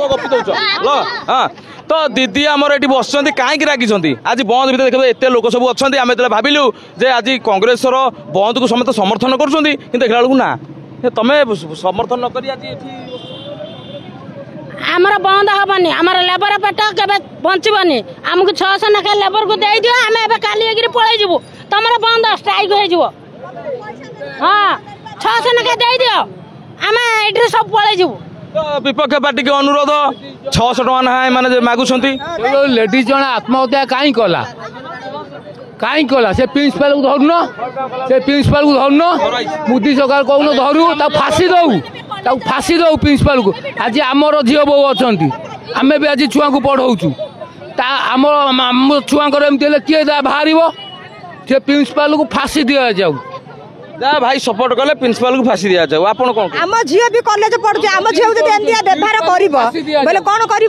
गपी दौच हाँ तो दीदी आमर ये बस कहीं रागी आज बंद भितर देखिए एत लोक सब अच्छा आम जो भाविलु जे आज कांग्रेस बंद को समस्त समर्थन कर देखला बेलू ना तमें समर्थन नक आमर बंद हेनी आमर लेबर पेट के बचबनी आमको 600 ना लेबर को दे दियो आम काली पलू तुम बंद स्ट्राइक हो हाँ 600 ना दे दियो आम ये सब पलू विपक्ष पार्टी के अनुरोध 600 टका ना माने मागुंट लेडीज जन आत्महत्या कहीं कला से प्रिंसिपाल को धरुन से प्रिंसिपाल को धरुन मोदी सरकार कौन धरू फाँसी दऊ प्रिंसिपाल को आज आमर झील बो अच्छा आम भी आज छुआ को पढ़ाऊँ आम छुआर एमती किए बाहर से प्रिंसिपाल को फाँसी दि जाऊ भाई सपोर्ट कले प्रिंसिपल को फाँसी दि जाऊ आप आम झील भी कॉलेज पढ़ुचे आम झील व्यवहार कर कौन कर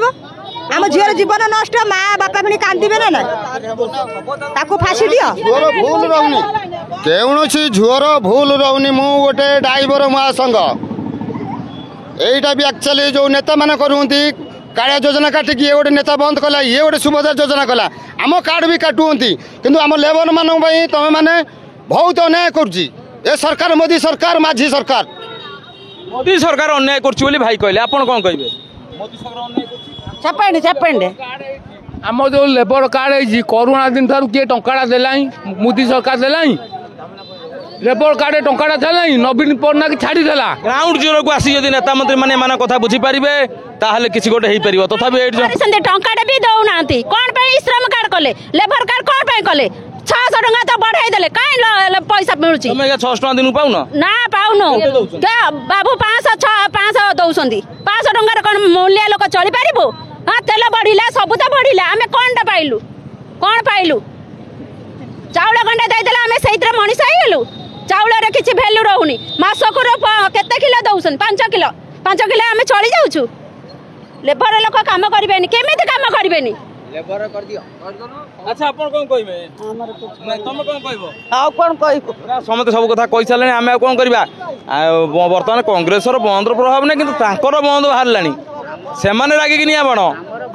आम झील जीवन नष्ट माँ बापा पुणी कांदे ना ताको फाँसी दियो भूल रहुनी कौन झुअर भूल रहुनी मु गोटे ड्राइवर महासंघ यहीटा भी एक्चुअली जो नेता मैंने करती कालिया योजना काटिक ये गोटे नेता बंद कला ये गोटे सुभद्रा योजना कला आम कार्ड भी काटुंती किंतु आम लेबर मान तुम मैंने बहुत अन्याय कर सरकार मोदी सरकार माझी सरकार मोदी सरकार अन्याय कर भाई कहले आप कौन कहे मोदी सरकार अन्याय चपेंडे आम जो लेबर कार्ड है करोना दिन थारू किए टंका देला मोदी सरकार देला लेबर कार्ड टंका था नवीन पट्टनायक छाड़ीदेला ग्राउंड जीरो को आसी यदि नेता मंत्री मैंने कथा बुझी पारे ताहले किसी गोटे हो पार तथापि टंका भी दौना कौन श्रम कार्ड कले लेबर कार्ड कौन कले 600 टका तो बढ़ाई देले कहीं पैसा मिलूँ 600 टका दिन पाऊन ना पाऊन क्या बाबू 500 दौरान 500 टकर कौन मूल्य लोक चली पार हाँ तेल बढ़ला सब तो बढ़ला आम कौन पाइलु कौन पाइलु चाउल गंडा देदेला आम से मनीष होगलु चाउल किसी भैल्यू रोनी मसक केते किलो दौन 5 किलो आम चली जाऊँ लेबर लोक कम करें केमी कम करें अच्छा आप कौन कहबे तुम कौन कहबो आ कौन कहबो समते सब कथा कहि साले आमे कौन करबा वर्तमान कांग्रेस रो बंद प्रभाव नै किंतु तांकर बंद बाहरलानी सेमाने रागी कि निया बण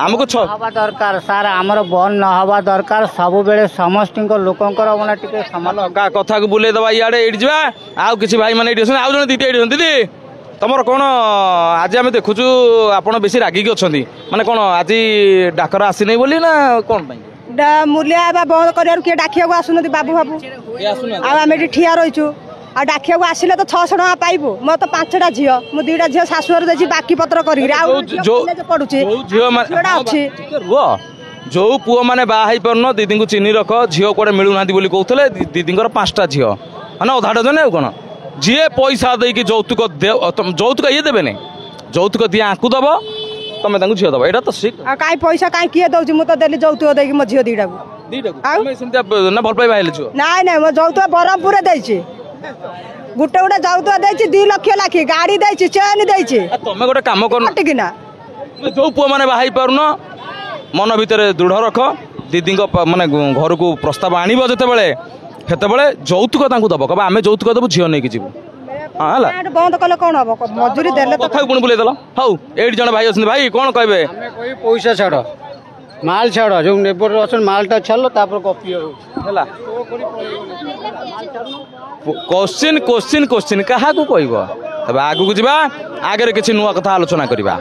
हमको हवा दरकार सार आमर बंद न हवा दरकार सब बेले समस्त लोकंकर माने टिके समान कथा को बुले दबा इयाडे एडी जबा आ किछि भाई माने एडी आ जने दीदी एडी दीदी तमर कौन आज आम देखुचु आपड़ बेसी रागिक अच्छा माने कौन आज डाकर आसी बोली ना कौन मूल्य बंद कर किए डाकिया आसुन बाबू बाबू आम ये ठिया रहीचु आ डाकिया आसिले तो 600 टका पाइबू मोर तो 5टा झील मु 2टा झील शाशुर देछि बाकी पत्र करी पड़ुचे जो पुओ मैंने बाहर पारन दीदी को चिन्ह रख झील कौटे मिलूना कहते दीदी 5टा झील मैंने अधा डजन आ कौन जी पैसा देकी जौतुक जौतुक ये देवे जौतुक दिए आंकु दब तुम झील दब यहाँ तो कहीं पैसा कहीं किए दौर मुझे देली जौतुक देकी मो झील दीटा ना भल पाइबा ना ना मो जौतुक ब्रह्मपुर देछि गोटे गोटे जौतुक देछि 2 लाख लाखी गाड़ी देछि चेन देछि तुम गोटे कम कर जो पुओ मैंने बाहर पारुन मन भितर दृढ़ रख दीदी माने घर को प्रस्ताव आणव जिते जौतुक दब कब आम जौतुक देव झील नहीं जीव बंद कले कौन हम मजूरी देले कथा पुणी बुले देल हाउ 8 जन भाई अच्छे भाई कौन कहे पैसा छाड़ माल छाड़ जो नेबर अच्छा मालटा छाड़ कॉपी क्वेश्चन क्या कहब तब आगू को आगे किसी नुआ कथा आलोचना करवा।